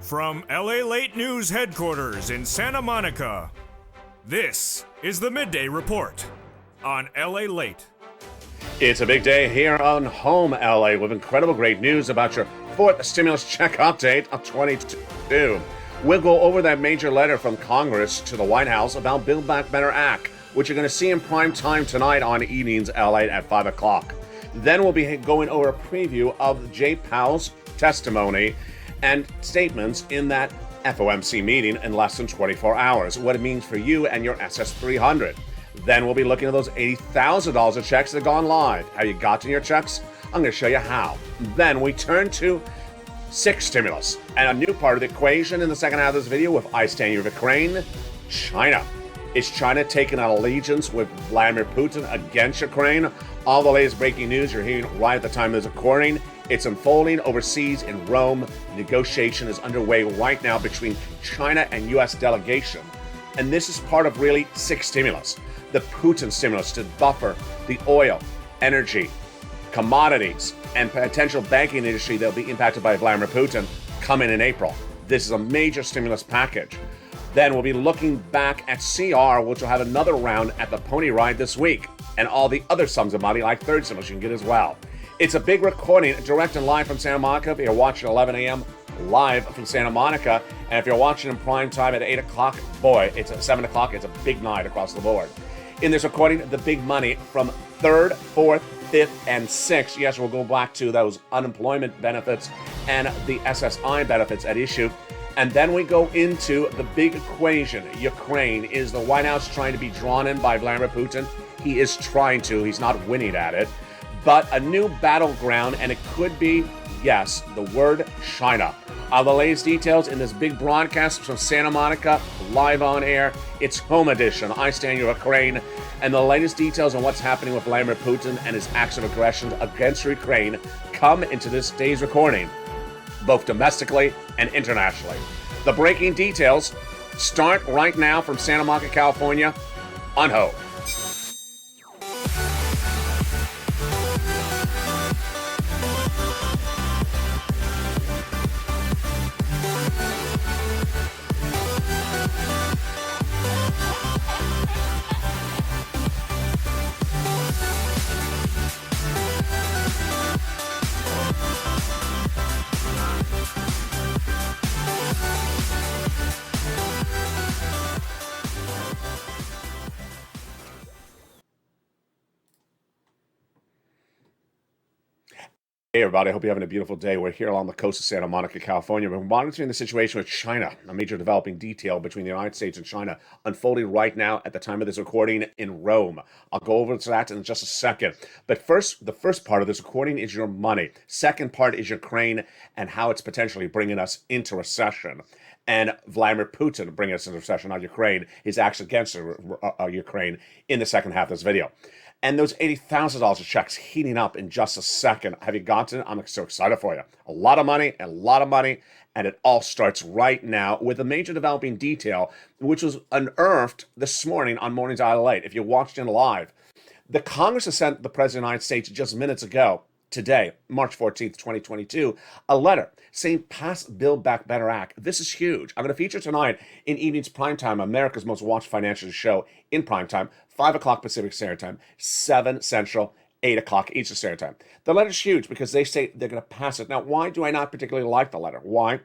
From Lalate News headquarters in Santa Monica, this is the Midday Report on Lalate. It's a big day here on Home LA with incredible great news about your fourth stimulus check update of 2022. We'll go over that major letter from Congress to the White House about Build Back Better Act, which you're going to see in prime time tonight on Evenings LA at 5 o'clock. Then we'll be going over a preview of Jay Powell's testimony and statements in that FOMC meeting in less than 24 hours, what it means for you and your SS300. Then we'll be looking at those $80,000 of checks that have gone live. Have you gotten your checks? I'm going to show you how. Then we turn to sixth stimulus and a new part of the equation in the second half of this video with I Stand Ukraine, China. Is China taking an allegiance with Vladimir Putin against Ukraine? All the latest breaking news you're hearing right at the time of this recording. It's unfolding overseas in Rome. Negotiation is underway right now between China and U.S. delegation. And this is part of really sixth stimulus. The Putin stimulus to buffer the oil, energy, commodities, and potential banking industry that will be impacted by Vladimir Putin coming in April. This is a major stimulus package. Then we'll be looking back at CR, which will have another round at the Pony Ride this week, and all the other sums of money like third stimulus you can get as well. It's a big recording, direct and live from Santa Monica. If you're watching 11 a.m. live from Santa Monica, and if you're watching in prime time at 8 o'clock, boy, it's at 7 o'clock, it's a big night across the board. In this recording, the big money from third, fourth, fifth, and sixth. Yes, we'll go back to those unemployment benefits and the SSI benefits at issue. And then we go into the big equation. Ukraine. Is the White House trying to be drawn in by Vladimir Putin? He is trying to. He's not winning at it. But a new battleground, and it could be, yes, the word China. The latest details in this big broadcast from Santa Monica, live on air. It's Home Edition. I Stand Ukraine. And the latest details on what's happening with Vladimir Putin and his acts of aggression against Ukraine come into this day's recording, both domestically and internationally. The breaking details start right now from Santa Monica, California, on Home. Hey everybody, I hope you're having a beautiful day. We're here along the coast of Santa Monica, California. We're monitoring the situation with China, a major developing detail between the United States and China unfolding right now at the time of this recording in Rome. I'll go over to that in just a second. But first, the first part of this recording is your money. Second part is Ukraine and how it's potentially bringing us into recession. And Vladimir Putin bringing us into recession on Ukraine, his acts against Ukraine in the second half of this video. And those $80,000 of checks heating up in just a second. Have you gotten it? I'm so excited for you. A lot of money, and it all starts right now with a major developing detail, which was unearthed this morning on Mornings Out of Late. If you watched it live, the Congress has sent the President of the United States just minutes ago, today, March 14th, 2022, a letter saying pass Build Back Better Act. This is huge. I'm going to feature tonight in Evening's Primetime, America's most watched financial show in primetime, 5 o'clock Pacific Standard Time, 7 Central, 8 o'clock Eastern Standard Time. The letter's huge because they say they're going to pass it. Now, why do I not particularly like the letter? Why?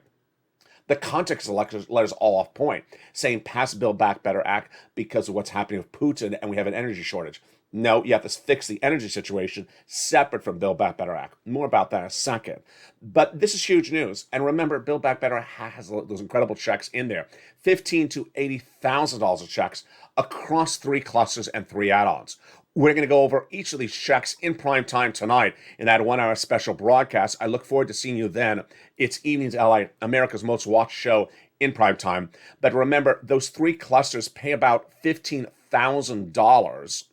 The context of the letter's all off point, saying pass Build Back Better Act because of what's happening with Putin and we have an energy shortage. No, you have to fix the energy situation separate from Build Back Better Act. More about that in a second. But this is huge news. And remember, Build Back Better has those incredible checks in there. $15,000 to $80,000 of checks across 3 clusters and 3 add-ons. We're going to go over each of these checks in prime time tonight in that 1-hour special broadcast. I look forward to seeing you then. It's Evenings LA, America's most watched show in prime time. But remember, those 3 clusters pay about $15,000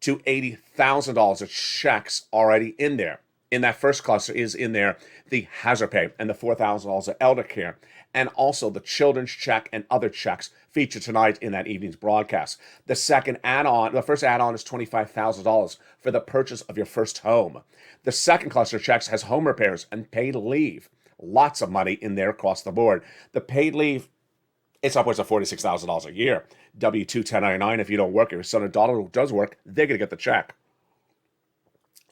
to $80,000 of checks already in there. In that first cluster is in there the hazard pay and the $4,000 of elder care, and also the children's check and other checks featured tonight in that evening's broadcast. The second add-on, the first add-on is $25,000 for the purchase of your first home. The second cluster of checks has home repairs and paid leave. Lots of money in there across the board. The paid leave, it's upwards of $46,000 a year. W-2, 1099, if you don't work, if your son or daughter who does work, they're going to get the check.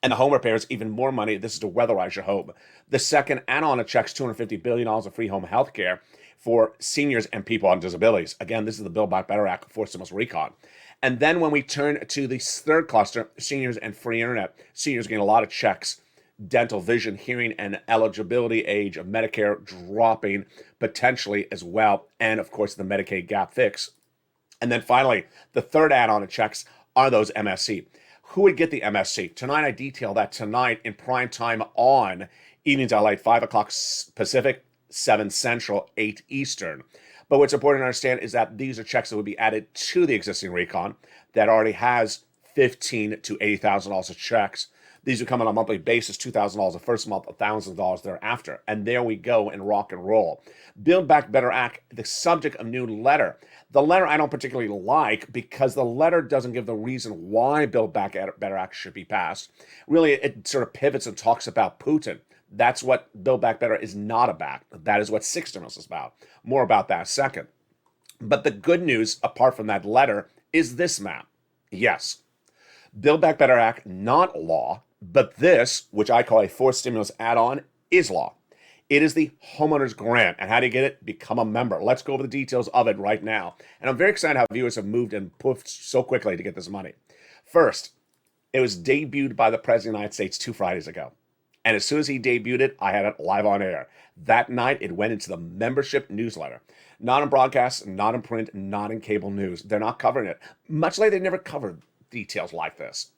And the home repair is even more money. This is to weatherize your home. The second add-on, it checks $250 billion of free home health care for seniors and people on disabilities. Again, this is the Build Back Better Act for stimulus recon. And then when we turn to the third cluster, seniors and free internet, seniors getting a lot of checks, dental, vision, hearing, and eligibility age of Medicare dropping potentially as well. And of course, the Medicaid gap fix. And then finally, the third add-on of checks are those MSC. Who would get the MSC? Tonight, I detail that tonight in prime time on Evenings LA, 5 o'clock Pacific, 7 Central, 8 Eastern. But what's important to understand is that these are checks that would be added to the existing recon that already has $15,000 to $80,000 of checks. These would come on a monthly basis, $2,000 the first month, $1,000 thereafter. And there we go and rock and roll. Build Back Better Act, the subject of new letter. The letter I don't particularly like because the letter doesn't give the reason why Build Back Better Act should be passed. Really, it sort of pivots and talks about Putin. That's what Build Back Better is not about. That is what Six Stimulus is about. More about that second. But the good news, apart from that letter, is this map. Yes, Build Back Better Act, not law, but this, which I call a fourth stimulus add-on, is law. It is the homeowner's grant. And how do you get it? Become a member. Let's go over the details of it right now. And I'm very excited how viewers have moved and poofed so quickly to get this money. First, it was debuted by the President of the United States 2 Fridays ago. And as soon as he debuted it, I had it live on air. That night, it went into the membership newsletter. Not in broadcast, not in print, not in cable news. They're not covering it. Much like they never covered details like this.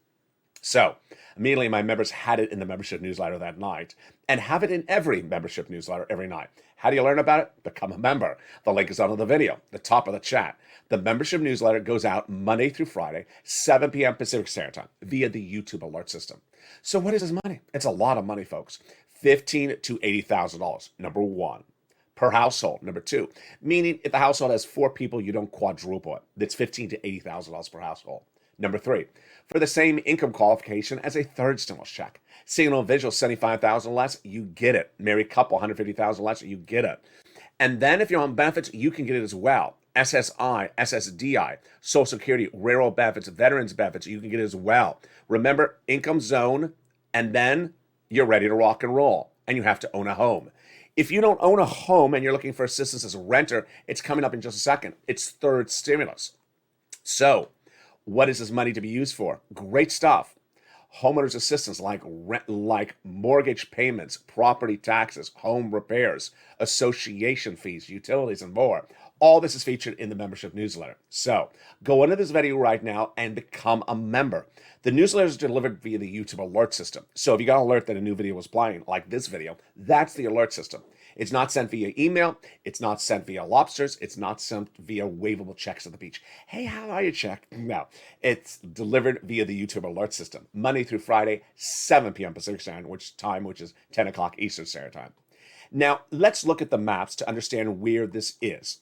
So immediately my members had it in the membership newsletter that night and have it in every membership newsletter every night. How do you learn about it? Become a member. The link is under the video, the top of the chat. The membership newsletter goes out Monday through Friday, 7 p.m. Pacific Standard Time via the YouTube alert system. So what is this money? It's a lot of money, folks. $15,000 to $80,000, number one, per household. Number two, meaning if the household has 4 people, you don't quadruple it. That's $15,000 to $80,000 per household. Number three, for the same income qualification as a third stimulus check. Single individual, $75,000 less, you get it. Married couple, $150,000 less, you get it. And then if you're on benefits, you can get it as well. SSI, SSDI, Social Security, railroad benefits, veterans benefits, you can get it as well. Remember, income zone, and then you're ready to rock and roll. And you have to own a home. If you don't own a home and you're looking for assistance as a renter, it's coming up in just a second. It's third stimulus. So, what is this money to be used for? Great stuff. Homeowners assistance like rent, like mortgage payments, property taxes, home repairs, association fees, utilities, and more. All this is featured in the membership newsletter. So go into this video right now and become a member. The newsletter is delivered via the YouTube alert system. So if you got an alert that a new video was playing, like this video, that's the alert system. It's not sent via email. It's not sent via lobsters. It's not sent via waveable checks at the beach. Hey, how are you, check? No, it's delivered via the YouTube alert system, Monday through Friday, 7 p.m. Pacific Standard Time, which is 10 o'clock Eastern Standard Time. Now, let's look at the maps to understand where this is.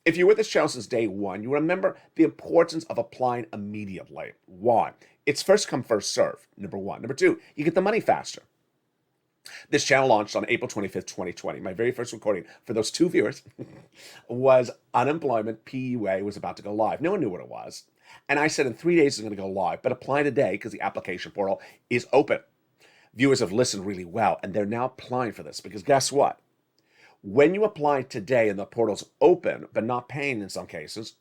If you're with this channel since day one, you remember the importance of applying immediately. Why? It's first come, first serve, number one. Number two, you get the money faster. This channel launched on April 25th, 2020. My very first recording for those 2 viewers was unemployment PUA was about to go live. No one knew what it was. And I said in 3 days it's going to go live, but apply today because the application portal is open. Viewers have listened really well, and they're now applying for this because guess what? When you apply today and the portal's open, but not paying in some cases,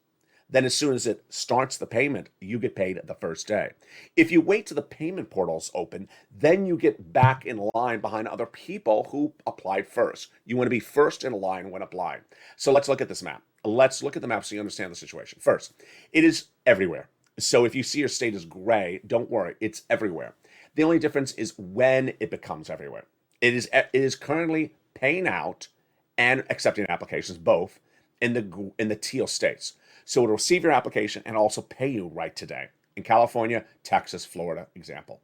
then as soon as it starts the payment, you get paid the first day. If you wait till the payment portal's open, then you get back in line behind other people who applied first. You want to be first in line when applying. So let's look at this map. Let's look at the map so you understand the situation. First, it is everywhere. So if you see your state is gray, don't worry, it's everywhere. The only difference is when it becomes everywhere. It is currently paying out and accepting applications, both in the teal states. So it'll receive your application and also pay you right today. In California, Texas, Florida, example.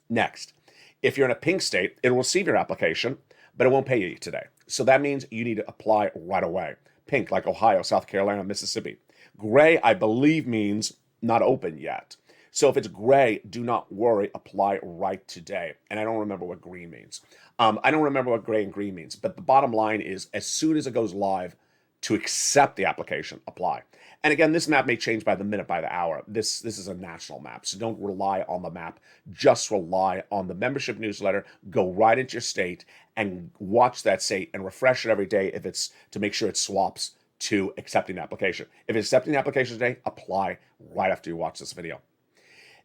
Next, if you're in a pink state, it'll receive your application, but it won't pay you today. So that means you need to apply right away. Pink, like Ohio, South Carolina, Mississippi. Gray, I believe, means not open yet. So if it's gray, do not worry, apply right today. And I don't remember what green means. I don't remember what gray and green means, but the bottom line is as soon as it goes live, to accept the application, apply. And again, this map may change by the minute, by the hour. This is a national map, so don't rely on the map. Just rely on the membership newsletter. Go right into your state and watch that state and refresh it every day if it's to make sure it swaps to accepting the application. If it's accepting the application today, apply right after you watch this video.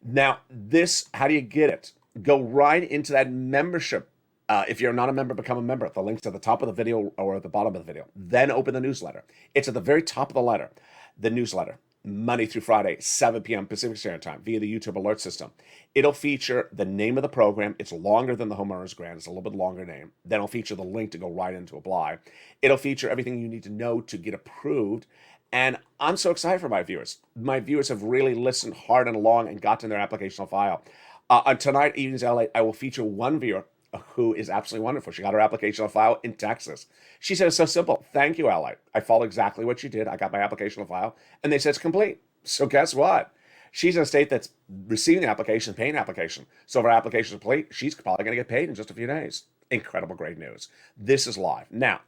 Now, how do you get it? Go right into that membership. If you're not a member, become a member. The link's at the top of the video or at the bottom of the video. Then open the newsletter. It's at the very top of the letter. The newsletter, Monday through Friday, 7 p.m. Pacific Standard Time via the YouTube alert system. It'll feature the name of the program. It's longer than the homeowners grant. It's a little bit longer name. Then it'll feature the link to go right into apply. It'll feature everything you need to know to get approved. And I'm so excited for my viewers. My viewers have really listened hard and long and gotten their application file. On tonight, Evenings LA, I will feature one viewer who is absolutely wonderful. She got her application on file in Texas. She said, it's so simple. Thank you, Lalate. I followed exactly what you did. I got my application on file, and they said it's complete. So guess what? She's in a state that's receiving the application, paying the application. So if her application is complete, she's probably going to get paid in just a few days. Incredible, great news. This is live. Now,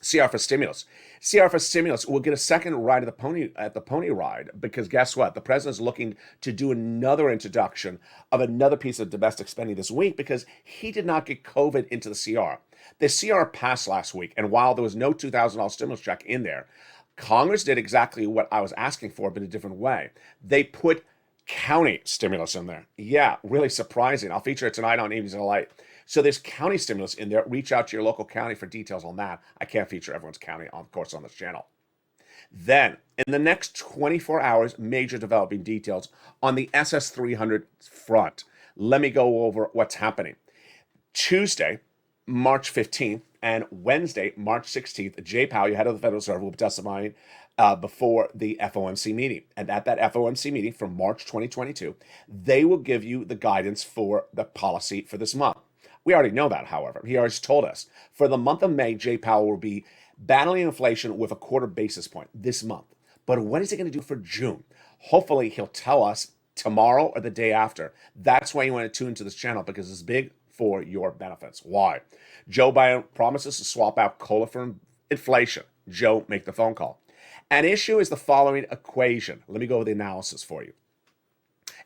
CR for stimulus. CR for stimulus will get a second ride at the pony ride because guess what? The president's looking to do another introduction of another piece of domestic spending this week because he did not get COVID into the CR. The CR passed last week, and while there was no $2,000 stimulus check in there, Congress did exactly what I was asking for, but a different way. They put county stimulus in there. Yeah, really surprising. I'll feature it tonight on Evenings in the Light. So there's county stimulus in there. Reach out to your local county for details on that. I can't feature everyone's county, of course, on this channel. Then, in the next 24 hours, major developing details on the SS300 front. Let me go over what's happening. Tuesday, March 15th, and Wednesday, March 16th, Jay Powell, head of the Federal Reserve, will be testifying before the FOMC meeting. And at that FOMC meeting from March 2022, they will give you the guidance for the policy for this month. We already know that, however. He already told us. For the month of May, Jay Powell will be battling inflation with a quarter basis point this month. But what is he going to do for June? Hopefully, he'll tell us tomorrow or the day after. That's why you want to tune into this channel because it's big for your benefits. Why? Joe Biden promises to swap out cola for inflation. Joe, make the phone call. An issue is the following equation. Let me go over the analysis for you.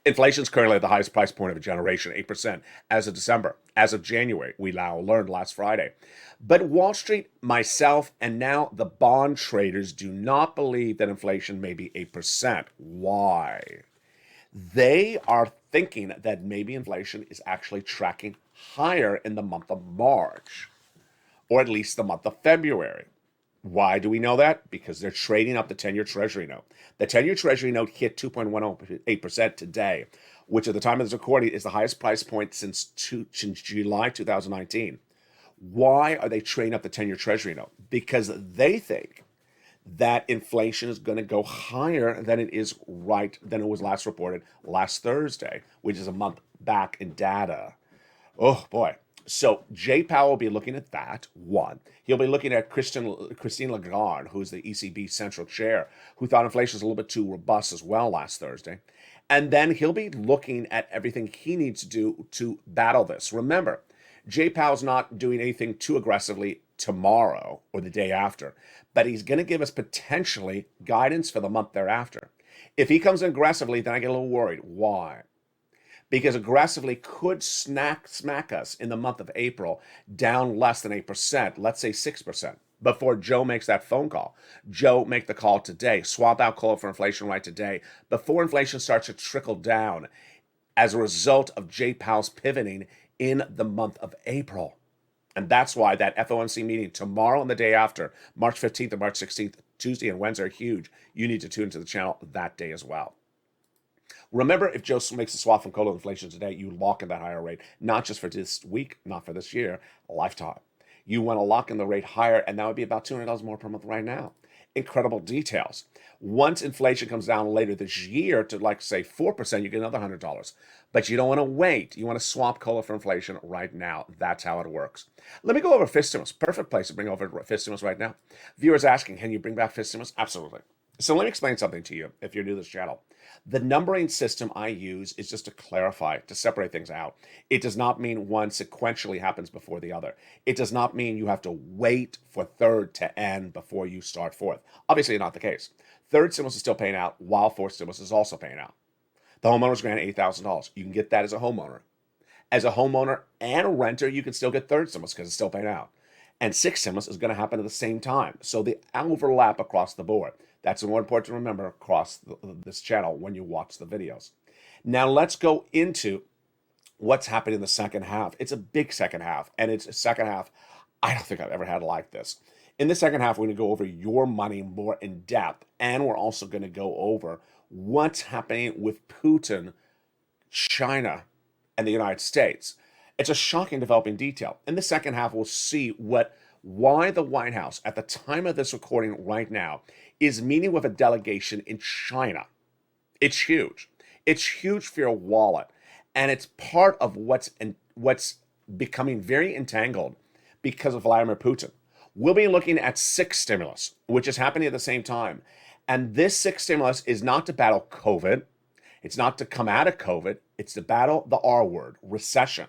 Inflation is currently at the highest price point of a generation, 8% as of December. As of January, we now learned last Friday. But Wall Street, myself, and now the bond traders do not believe that inflation may be 8%. Why? They are thinking that maybe inflation is actually tracking higher in the month of March, or at least the month of February. Why do we know that? Because they're trading up the 10-year Treasury note. The 10-year Treasury note hit 2.18% today, which at the time of this recording is the highest price point since July 2019. Why are they trading up the 10-year Treasury note? Because they think that inflation is going to go higher than it was last reported last Thursday, which is a month back in data. Oh boy. So Jay Powell will be looking at that, one. He'll be looking at Christine Lagarde, who's the ECB central chair, who thought inflation was a little bit too robust as well last Thursday. And then he'll be looking at everything he needs to do to battle this. Remember, Jay Powell's not doing anything too aggressively tomorrow or the day after, but he's going to give us potentially guidance for the month thereafter. If he comes in aggressively, then I get a little worried. Why? Because aggressively could smack us in the month of April down less than 8%, let's say 6%, before Joe makes that phone call. Joe, make the call today. Swap out cola for inflation right today, before inflation starts to trickle down as a result of Jay Powell's pivoting in the month of April. And that's why that FOMC meeting tomorrow and the day after, March 15th and March 16th, Tuesday and Wednesday are huge. You need to tune into the channel that day as well. Remember, if Joe makes a swap from cola inflation today, you lock in that higher rate, not just for this week, not for this year, a lifetime. You want to lock in the rate higher, and that would be about $200 more per month right now. Incredible details. Once inflation comes down later this year to, like, say, 4%, you get another $100. But you don't want to wait. You want to swap cola for inflation right now. That's how it works. Let me go over fist stimulus. Perfect place to bring over fist stimulus right now. Viewers asking, can you bring back fist stimulus? Absolutely. So let me explain something to you if you're new to this channel. The numbering system I use is just to clarify, to separate things out. It does not mean one sequentially happens before the other. It does not mean you have to wait for third to end before you start fourth. Obviously not the case. Third stimulus is still paying out while fourth stimulus is also paying out. The homeowner's granted $8,000. You can get that as a homeowner. As a homeowner and a renter, you can still get third stimulus because it's still paying out. And sixth stimulus is going to happen at the same time. So they overlap across the board. That's more important to remember across this channel when you watch the videos. Now let's go into what's happening in the second half. It's a big second half, and it's a second half I don't think I've ever had like this. In the second half, we're going to go over your money more in depth, and we're also going to go over what's happening with Putin, China, and the United States. It's a shocking developing detail. In the second half, we'll see why the White House, at the time of this recording right now, is meeting with a delegation in China. It's huge. It's huge for your wallet. And it's part of what's becoming very entangled because of Vladimir Putin. We'll be looking at sixth stimulus, which is happening at the same time. And this sixth stimulus is not to battle COVID. It's not to come out of COVID. It's to battle the R word, recession.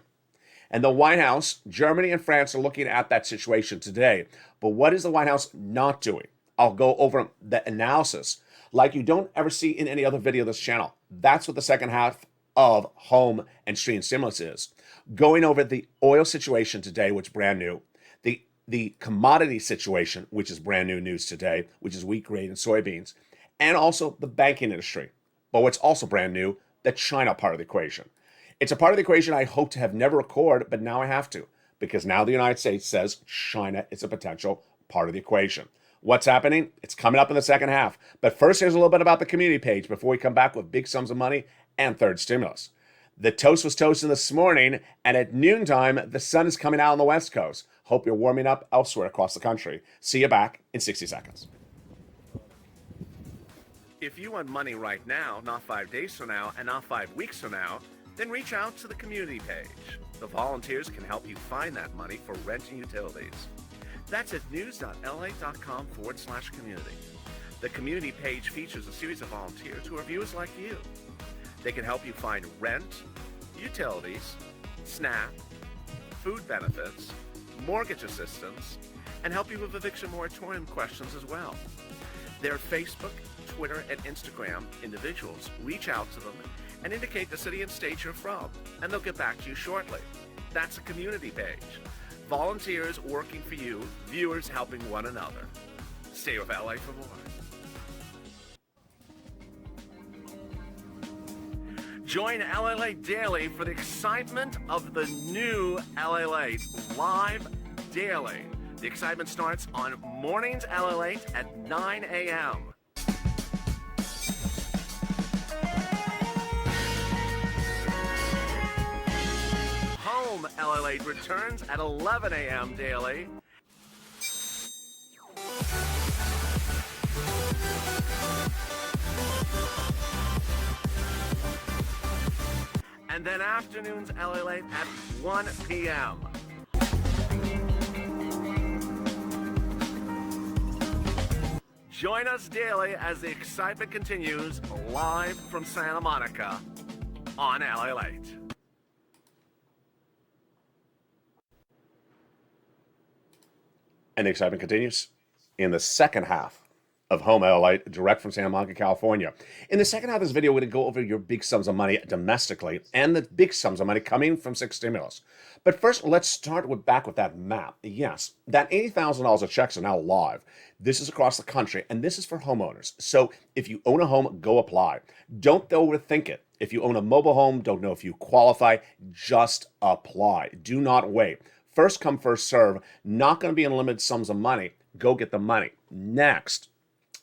And the White House, Germany and France are looking at that situation today. But what is the White House not doing? I'll go over the analysis like you don't ever see in any other video of this channel. That's what the second half of home and stream stimulus is. Going over the oil situation today, which is brand new. The commodity situation, which is brand new news today, which is wheat, grain, and soybeans. And also the banking industry. But what's also brand new, the China part of the equation. It's a part of the equation I hope to have never recorded, but now I have to, because now the United States says China is a potential part of the equation. What's happening? It's coming up in the second half. But first, here's a little bit about the community page before we come back with big sums of money and third stimulus. The toast was toasting this morning, and at noontime, the sun is coming out on the West Coast. Hope you're warming up elsewhere across the country. See you back in 60 seconds. If you want money right now, not 5 days from now, and not 5 weeks from now, then reach out to the community page. The volunteers can help you find that money for rent and utilities. That's at news.la.com/community. The community page features a series of volunteers who are viewers like you. They can help you find rent, utilities, SNAP, food benefits, mortgage assistance, and help you with eviction moratorium questions as well. Their Facebook, Twitter, and Instagram individuals reach out to them and indicate the city and state you're from, and they'll get back to you shortly. That's a community page. Volunteers working for you, viewers helping one another. Stay with LA for more. Join Lalate Daily for the excitement of the new Lalate live daily. The excitement starts on mornings Lalate at 9 a.m. Home Lalate returns at 11 a.m. daily. And then afternoons Lalate at 1 p.m. Join us daily as the excitement continues live from Santa Monica on Lalate. And the excitement continues in the second half of Home Lalate, direct from Santa Monica, California. In the second half of this video, we're going to go over your big sums of money domestically and the big sums of money coming from sixth stimulus. But first, let's start back with that map. Yes, that $80,000 of checks are now live. This is across the country, and this is for homeowners. So if you own a home, go apply. Don't overthink it. If you own a mobile home, don't know if you qualify, just apply. Do not wait. First come, first serve. Not going to be in limited sums of money. Go get the money. Next,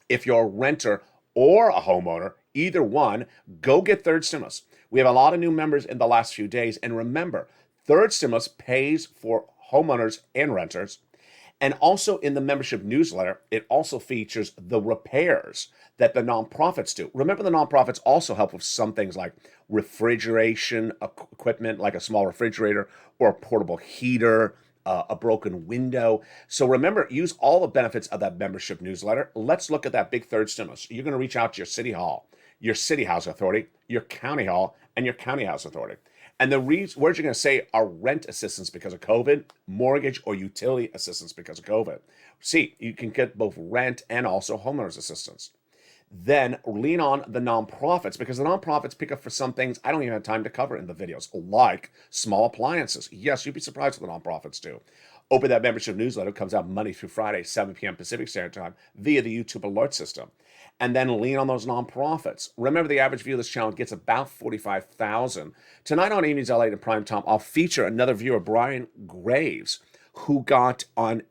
if you're a renter or a homeowner, either one, go get third stimulus. We have a lot of new members in the last few days. And remember, third stimulus pays for homeowners and renters. And also in the membership newsletter, it also features the repairs that the nonprofits do. Remember, the nonprofits also help with some things like refrigeration equipment, like a small refrigerator or a portable heater, a broken window. So remember, use all the benefits of that membership newsletter. Let's look at that big third stimulus. You're going to reach out to your city hall, your city house authority, your county hall, and your county house authority. And the words you're going to say are rent assistance because of COVID, mortgage or utility assistance because of COVID. See, you can get both rent and also homeowners assistance. Then lean on the nonprofits, because the nonprofits pick up for some things I don't even have time to cover in the videos, like small appliances. Yes, you'd be surprised what the nonprofits do. Open that membership newsletter. It comes out Monday through Friday, 7 p.m. Pacific Standard Time via the YouTube alert system. And then lean on those nonprofits. Remember, the average view of this channel gets about 45,000. Tonight on Evenings LA in Prime Time, I'll feature another viewer, Brian Graves, who got on,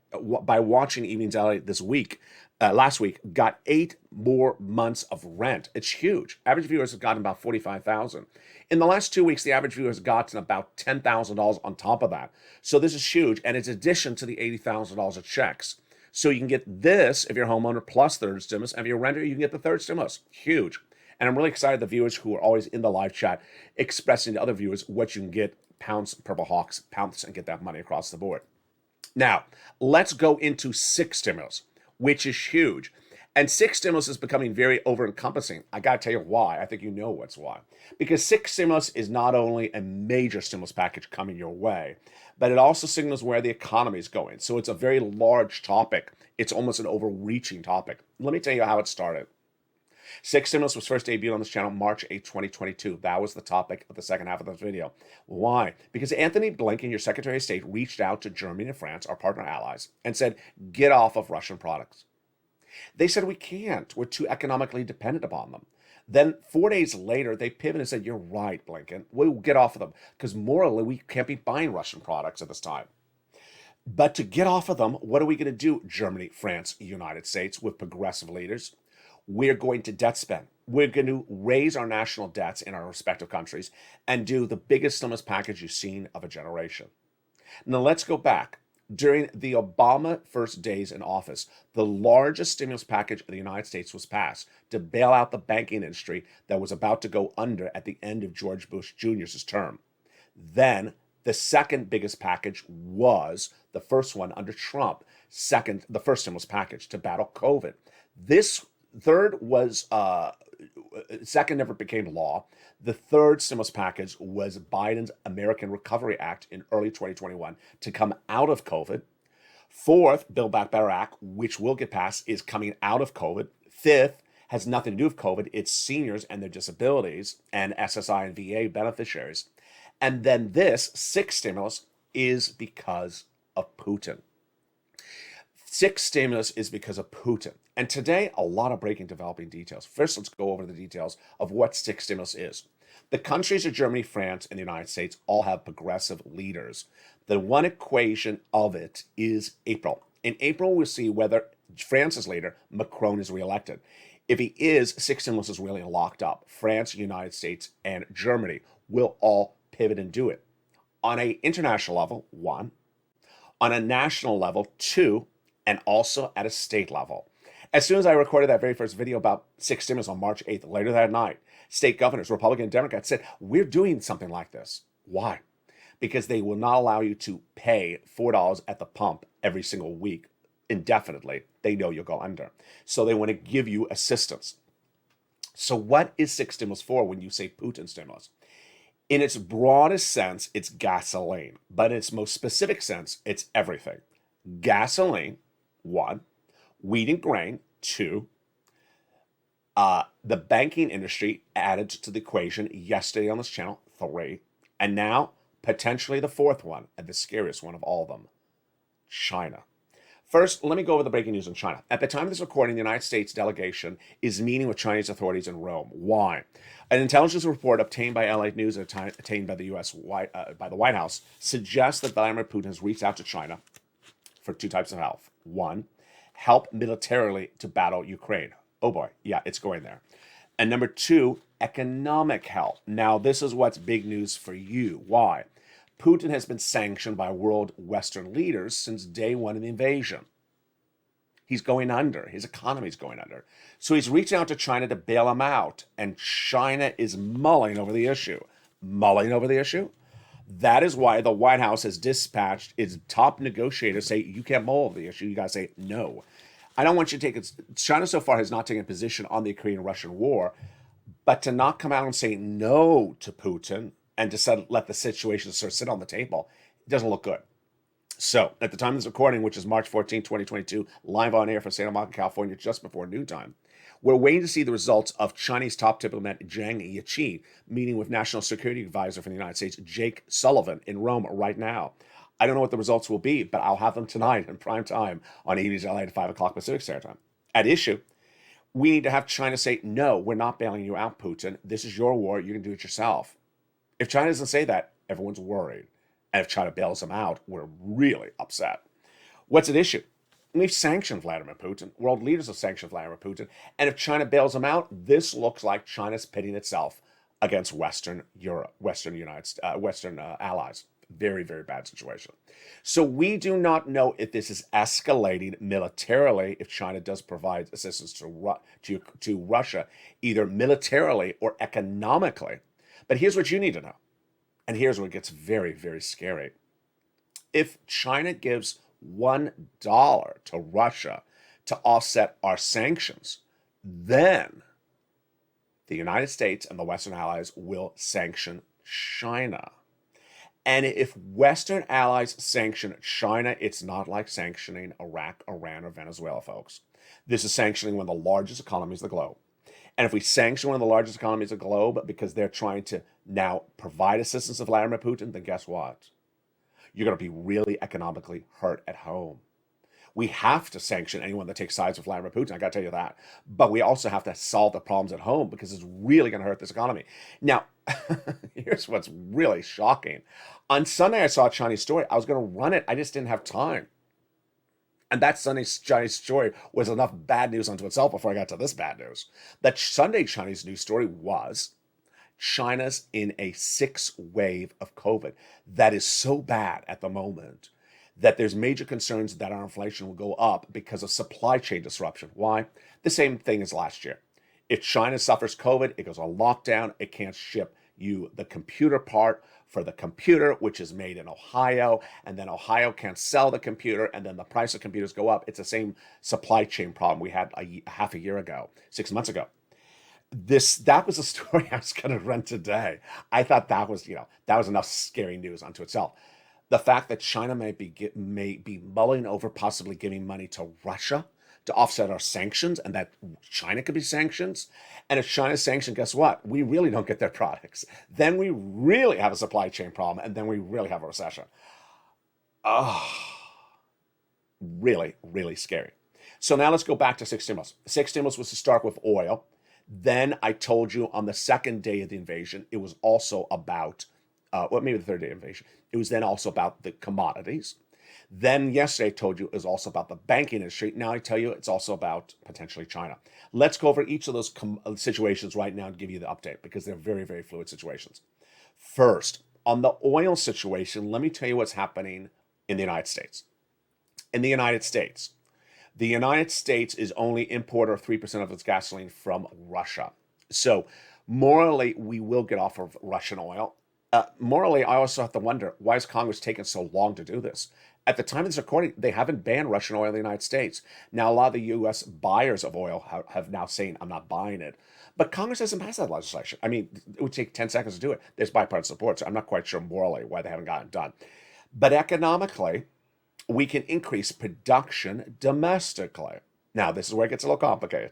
by watching Evenings LA this week, last week, got 8 more months of rent. It's huge. Average viewers have gotten about 45,000. In the last 2 weeks, the average viewer has gotten about $10,000 on top of that. So this is huge, and it's addition to the $80,000 of checks. So you can get this if you're a homeowner plus third stimulus, and if you're a renter, you can get the third stimulus. Huge. And I'm really excited the viewers who are always in the live chat expressing to other viewers what you can get, pounce, Purple Hawks, pounce, and get that money across the board. Now, let's go into 6 stimulus, which is huge. And 6 stimulus is becoming very over-encompassing. I got to tell you why. I think you know what's why. Because 6 stimulus is not only a major stimulus package coming your way, but it also signals where the economy is going. So it's a very large topic. It's almost an overreaching topic. Let me tell you how it started. 6 stimulus was first debuted on this channel March 8, 2022. That was the topic of the second half of this video. Why? Because Anthony Blinken, your Secretary of State, reached out to Germany and France, our partner allies, and said, get off of Russian products. They said, we can't. We're too economically dependent upon them. Then 4 days later, they pivoted and said, you're right, Blinken. We'll get off of them because morally, we can't be buying Russian products at this time. But to get off of them, what are we going to do? Germany, France, United States, with progressive leaders. We're going to debt spend. We're going to raise our national debts in our respective countries and do the biggest stimulus package you've seen of a generation. Now let's go back. During the Obama first days in office, the largest stimulus package in the United States was passed to bail out the banking industry that was about to go under at the end of George Bush Jr.'s term. Then the second biggest package was the first one under Trump. The first stimulus package to battle COVID. This third was, second never became law. The third stimulus package was Biden's American Recovery Act in early 2021 to come out of COVID. Fourth, Build Back Better Act, which will get passed, is coming out of COVID. Fifth, has nothing to do with COVID. It's seniors and their disabilities and SSI and VA beneficiaries. And then this sixth stimulus is because of Putin. 6 stimulus is because of Putin. And today, a lot of breaking developing details. First, let's go over the details of what 6 stimulus is. The countries of Germany, France, and the United States all have progressive leaders. The one equation of it is April. In April, we'll see whether France's leader, Macron, is reelected. If he is, 6 stimulus is really locked up. France, United States, and Germany will all pivot and do it. On an international level, 1. On a national level, 2. And also at a state level. As soon as I recorded that very first video about 6 stimulus on March 8th, later that night, state governors, Republican and Democrats, said, we're doing something like this. Why? Because they will not allow you to pay $4 at the pump every single week indefinitely. They know you'll go under. So they want to give you assistance. So what is 6 stimulus for when you say Putin stimulus? In its broadest sense, it's gasoline. But in its most specific sense, it's everything. Gasoline, 1, wheat and grain, 2, the banking industry added to the equation yesterday on this channel, 3, and now potentially the 4th one, and the scariest one of all of them, China. First, let me go over the breaking news in China. At the time of this recording, the United States delegation is meeting with Chinese authorities in Rome. Why? An intelligence report obtained by LA News and obtained by the by the White House suggests that Vladimir Putin has reached out to China for 2 types of help. 1, help militarily to battle Ukraine. Oh boy, yeah, it's going there. And number 2, economic help. Now, this is what's big news for you. Why? Putin has been sanctioned by world Western leaders since day 1 of the invasion. He's going under. His economy's going under. So he's reaching out to China to bail him out. And China is mulling over the issue. Mulling over the issue? That is why the White House has dispatched its top negotiators say, you can't mull the issue. You got to say no. I don't want you to take it. China so far has not taken a position on the Ukraine-Russian war, but to not come out and say no to Putin and to let the situation sort of sit on the table, it doesn't look good. So, at the time of this recording, which is March 14, 2022, live on air from Santa Monica, California, just before noontime, we're waiting to see the results of Chinese top diplomat Zhang Yiqi meeting with National Security Advisor for the United States, Jake Sullivan, in Rome right now. I don't know what the results will be, but I'll have them tonight in prime time on AB's LA at 5 o'clock Pacific Standard Time. At issue, we need to have China say, no, we're not bailing you out, Putin. This is your war. You can do it yourself. If China doesn't say that, everyone's worried. And if China bails them out, we're really upset. What's at issue? We've sanctioned Vladimir Putin. World leaders have sanctioned Vladimir Putin. And if China bails him out, this looks like China's pitting itself against Western Europe, Western allies. Very, very bad situation. So we do not know if this is escalating militarily, if China does provide assistance to Russia, either militarily or economically. But here's what you need to know. And here's where it gets very, very scary. If China gives $1 to Russia to offset our sanctions, then the United States and the Western allies will sanction China. And if Western allies sanction China, it's not like sanctioning Iraq, Iran, or Venezuela, folks. This is sanctioning one of the largest economies of the globe. And if we sanction one of the largest economies of the globe because they're trying to now provide assistance to Vladimir Putin, then guess what? You're going to be really economically hurt at home. We have to sanction anyone that takes sides with Vladimir Putin, I got to tell you that. But we also have to solve the problems at home because it's really going to hurt this economy. Now, here's what's really shocking. On Sunday, I saw a Chinese story. I was going to run it. I just didn't have time. And that Sunday's Chinese story was enough bad news unto itself before I got to this bad news. That Sunday Chinese news story was China's in a 6th wave of COVID. That is so bad at the moment that there's major concerns that our inflation will go up because of supply chain disruption. Why? The same thing as last year. If China suffers COVID, it goes on lockdown. It can't ship you the computer part for the computer, which is made in Ohio, and then Ohio can't sell the computer, and then the price of computers go up. It's the same supply chain problem we had half a year ago, 6 months ago. That was a story I was going to run today. I thought that was enough scary news unto itself. The fact that China may be mulling over possibly giving money to Russia to offset our sanctions, and that China could be sanctions. And if China's sanctioned, guess what? We really don't get their products. Then we really have a supply chain problem, and then we really have a recession. Oh, really, really scary. So now let's go back to 6 stimulus. 6 stimulus was to start with oil. Then I told you on the second day of the invasion, it was also about, maybe the third day of invasion. It was then also about the commodities. Then yesterday I told you it was also about the banking industry. Now I tell you it's also about potentially China. Let's go over each of those situations right now and give you the update because they're very, very fluid situations. First, on the oil situation, let me tell you what's happening in the United States. In the United States is only importer of 3% of its gasoline from Russia. So morally, we will get off of Russian oil. Morally, I also have to wonder, why is Congress taking so long to do this? At the time of this recording, they haven't banned Russian oil in the United States. Now, a lot of the U.S. buyers of oil have now saying, I'm not buying it. But Congress hasn't passed that legislation. I mean, it would take 10 seconds to do it. There's bipartisan support, so I'm not quite sure morally why they haven't gotten it done. But economically, we can increase production domestically. Now, this is where it gets a little complicated.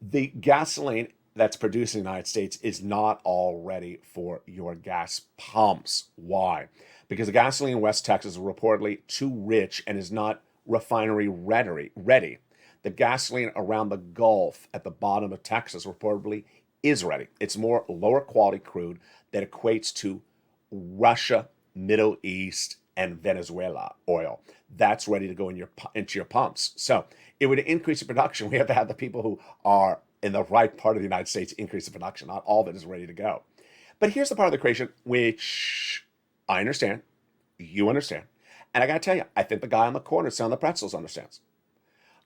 The gasoline that's produced in the United States is not all ready for your gas pumps. Why? Because the gasoline in West Texas is reportedly too rich and is not refinery ready. The gasoline around the Gulf at the bottom of Texas reportedly is ready. It's more lower quality crude that equates to Russia, Middle East, and Venezuela oil. That's ready to go into your pumps. So it would increase the production. We have to have the people who are in the right part of the United States increase the production. Not all of it is ready to go. But here's the part of the equation which I understand, you understand, and I got to tell you, I think the guy on the corner selling the pretzels understands.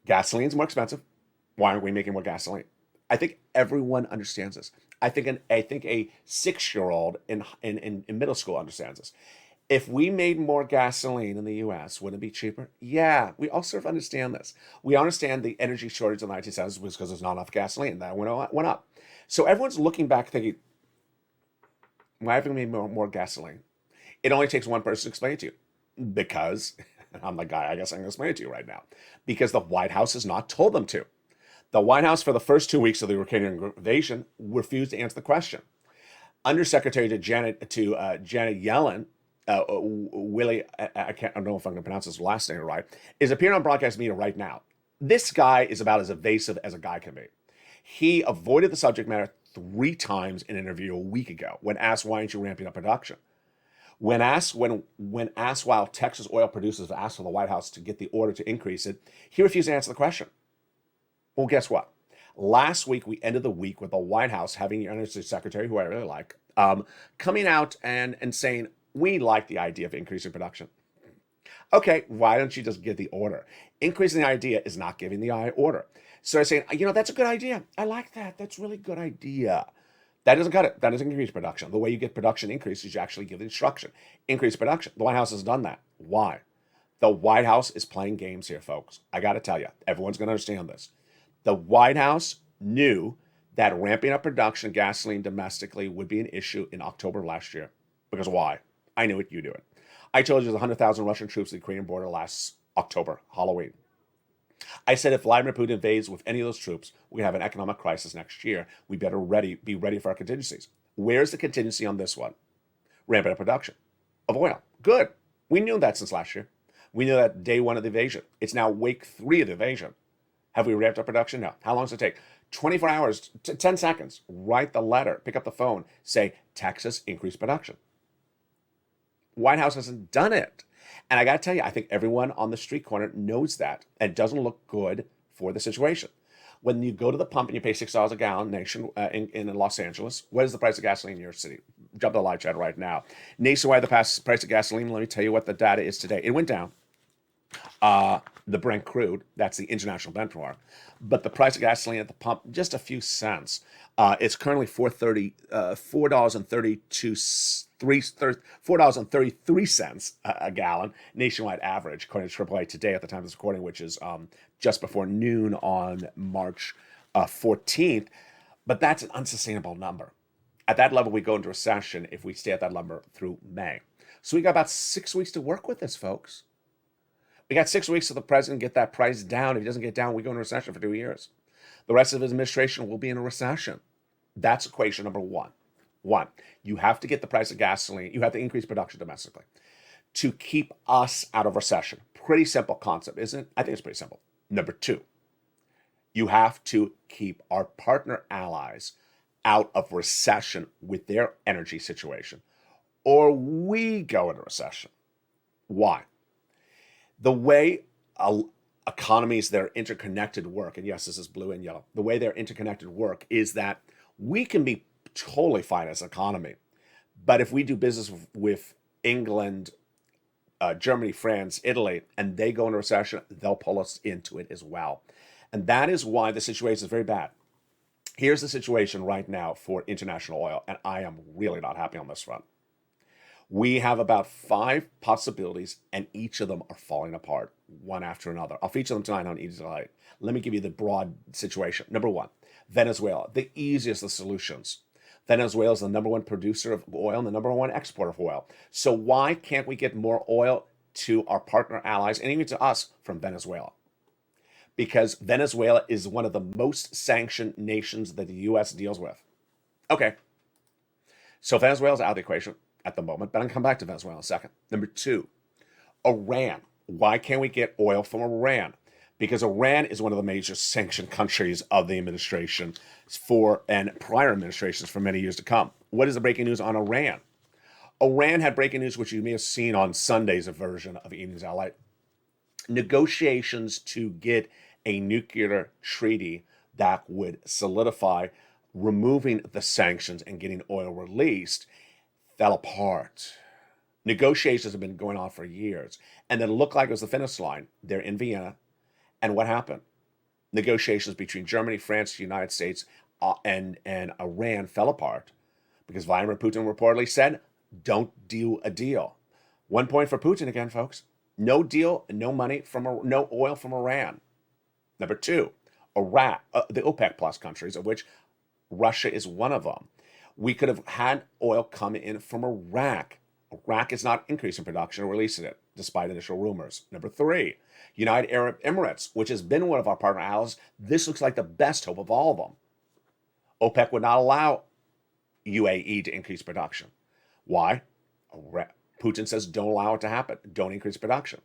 Gasoline's more expensive. Why aren't we making more gasoline? I think everyone understands this. I think a 6-year-old in middle school understands this. If we made more gasoline in the US, wouldn't it be cheaper? Yeah, we all sort of understand this. We understand the energy shortage in the 1970s was because there's not enough gasoline. That went up. So everyone's looking back thinking, why haven't we made more gasoline? It only takes one person to explain it to you. Because, I'm the guy, I guess I'm going to explain it to you right now. Because the White House has not told them to. The White House, for the first 2 weeks of the Ukrainian invasion, refused to answer the question. Undersecretary to Janet Yellen, Willie, I don't know if I'm going to pronounce his last name right, is appearing on broadcast media right now. This guy is about as evasive as a guy can be. He avoided the subject matter 3 times in an interview a week ago when asked, why aren't you ramping up production? When asked while Texas oil producers asked for the White House to get the order to increase it, he refused to answer the question. Well, guess what? Last week, we ended the week with the White House having the Energy Secretary, who I really like, coming out and saying, we like the idea of increasing production. Okay, why don't you just give the order? Increasing the idea is not giving the order. So I'm saying, that's a good idea. I like that. That's a really good idea. That doesn't cut it. That doesn't increase production. The way you get production increase is you actually give the instruction. Increase production. The White House has done that. Why? The White House is playing games here, folks. I got to tell you, everyone's going to understand this. The White House knew that ramping up production of gasoline domestically would be an issue in October of last year. Because why? I knew it, you knew it. I told you there's 100,000 Russian troops at the Ukrainian border last October, Halloween. I said if Vladimir Putin invades with any of those troops, we're going to have an economic crisis next year. We better be ready for our contingencies. Where's the contingency on this one? Ramping up production of oil. Good. We knew that since last year. We knew that day 1 of the invasion. It's now week 3 of the invasion. Have we ramped up production? No. How long does it take? 24 hours, 10 seconds. Write the letter, pick up the phone, say, Texas, increase production. White House hasn't done it. And I got to tell you, I think everyone on the street corner knows that. And it doesn't look good for the situation. When you go to the pump and you pay $6 a gallon in Los Angeles, what is the price of gasoline in your city? Jump to the live chat right now. Nationwide, the price of gasoline, let me tell you what the data is today. It went down. The Brent crude, that's the international benchmark. But the price of gasoline at the pump, just a few cents. It's currently $4.33 a gallon, nationwide average, according to AAA today at the time of this recording, which is just before noon on March 14th. But that's an unsustainable number. At that level, we go into recession if we stay at that number through May. So we got about 6 weeks to work with this, folks. We got 6 weeks for the president to get that price down. If he doesn't get down, we go into recession for 2 years. The rest of his administration will be in a recession. That's equation number 1. 1, you have to get the price of gasoline. You have to increase production domestically to keep us out of recession. Pretty simple concept, isn't it? I think it's pretty simple. Number 2, you have to keep our partner allies out of recession with their energy situation, or we go into recession. Why? The way economies that are interconnected work, and yes, this is blue and yellow, the way they're interconnected work is that we can be totally fine as an economy. But if we do business with England, Germany, France, Italy, and they go into recession, they'll pull us into it as well. And that is why the situation is very bad. Here's the situation right now for international oil, and I am really not happy on this front. We have about 5 possibilities, and each of them are falling apart, one after another. I'll feature them tonight on Easy Light. Let me give you the broad situation. Number 1, Venezuela, the easiest of solutions. Venezuela is the number 1 producer of oil and the number 1 exporter of oil. So why can't we get more oil to our partner allies and even to us from Venezuela? Because Venezuela is one of the most sanctioned nations that the U.S. deals with. Okay. So Venezuela's out of the equation at the moment, but I'll come back to Venezuela in a second. Number 2, Iran. Why can't we get oil from Iran? Because Iran is one of the major sanctioned countries of the administration and prior administrations for many years to come. What is the breaking news on Iran? Iran had breaking news, which you may have seen on Sunday's version of Evenings Lalate. Negotiations to get a nuclear treaty that would solidify removing the sanctions and getting oil released fell apart. Negotiations have been going on for years, and then it looked like it was the finish line. They're in Vienna, and what happened? Negotiations between Germany, France, the United States and Iran fell apart because Vladimir Putin reportedly said, "Don't do a deal." 1 point for Putin again, folks. No deal, no money no oil from Iran. Number two, Iraq, the OPEC plus countries, of which Russia is one of them. We could have had oil come in from Iraq. Iraq is not increasing production or releasing it, despite initial rumors. Number three, United Arab Emirates, which has been one of our partner allies. This looks like the best hope of all of them. OPEC would not allow UAE to increase production. Why? Putin says, don't allow it to happen. Don't increase production.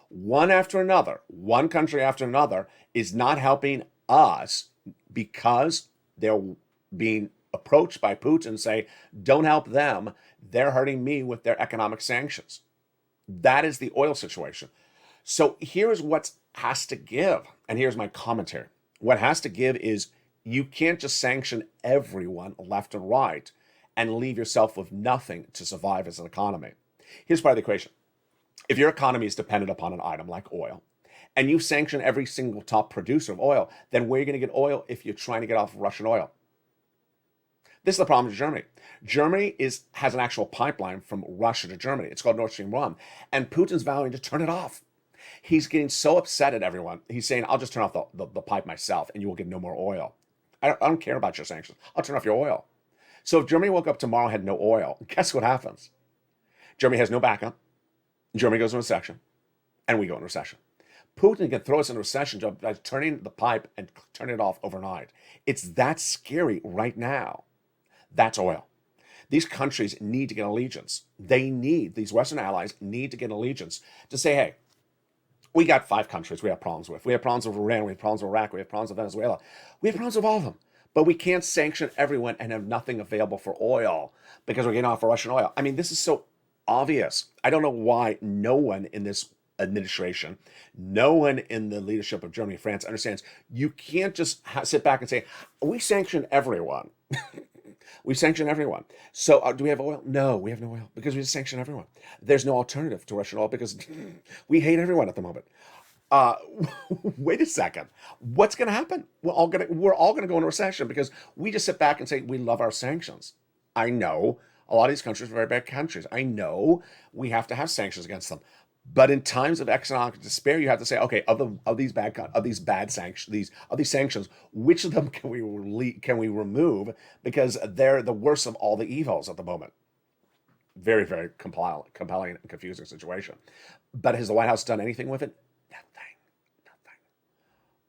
One after another, one country after another is not helping us because they're being approached by Putin and say, don't help them. They're hurting me with their economic sanctions. That is the oil situation. So here's what has to give. And here's my commentary. What has to give is you can't just sanction everyone left and right and leave yourself with nothing to survive as an economy. Here's part of the equation. If your economy is dependent upon an item like oil, and you sanction every single top producer of oil, then where are you going to get oil if you're trying to get off of Russian oil? This is the problem with Germany. Germany has an actual pipeline from Russia to Germany. It's called Nord Stream 1. And Putin's vowing to turn it off. He's getting so upset at everyone. He's saying, I'll just turn off the pipe myself and you will get no more oil. I don't care about your sanctions. I'll turn off your oil. So if Germany woke up tomorrow and had no oil, guess what happens? Germany has no backup. Germany goes into recession. And we go into recession. Putin can throw us into recession by turning the pipe and turning it off overnight. It's that scary right now. That's oil. These countries need to get allegiance. These Western allies need to get allegiance to say, hey, we got 5 countries we have problems with. We have problems with Iran, we have problems with Iraq, we have problems with Venezuela. We have problems with all of them. But we can't sanction everyone and have nothing available for oil because we're getting off of Russian oil. I mean, this is so obvious. I don't know why no one in this administration, no one in the leadership of Germany and France understands you can't just sit back and say, we sanction everyone. We sanction everyone. So do we have oil? No, we have no oil because we just sanction everyone. There's no alternative to Russian oil because we hate everyone at the moment. Wait a second. What's going to happen? We're all going to go into recession because we just sit back and say we love our sanctions. I know a lot of these countries are very bad countries. I know we have to have sanctions against them. But in times of economic despair, you have to say, okay, of these sanctions, which of them can we remove because they're the worst of all the evils at the moment. Very, very compelling and confusing situation. But has the White House done anything with it?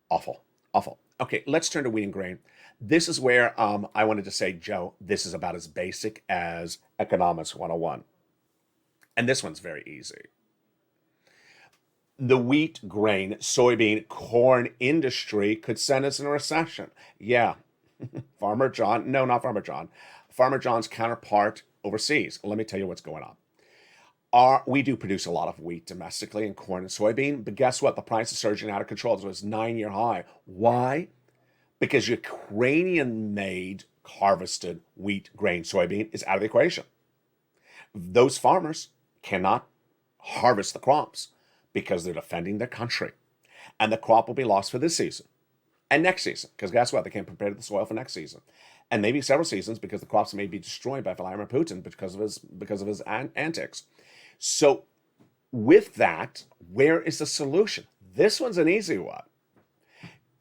Nothing. Awful. Okay, let's turn to wheat and grain. This is where I wanted to say, Joe, this is about as basic as Economics 101. And this one's very easy. The wheat, grain, soybean, corn industry could send us in a recession. Yeah. Farmer John. No, not Farmer John. Farmer John's counterpart overseas. Let me tell you what's going on. We do produce a lot of wheat domestically and corn and soybean, but guess what? The price is surging out of control. So it's 9-year high. Why? Because Ukrainian-made harvested wheat, grain, soybean is out of the equation. Those farmers cannot harvest the crops because they're defending their country. And the crop will be lost for this season and next season. Because guess what? They can't prepare the soil for next season. And maybe several seasons because the crops may be destroyed by Vladimir Putin because of his antics. So with that, where is the solution? This one's an easy one.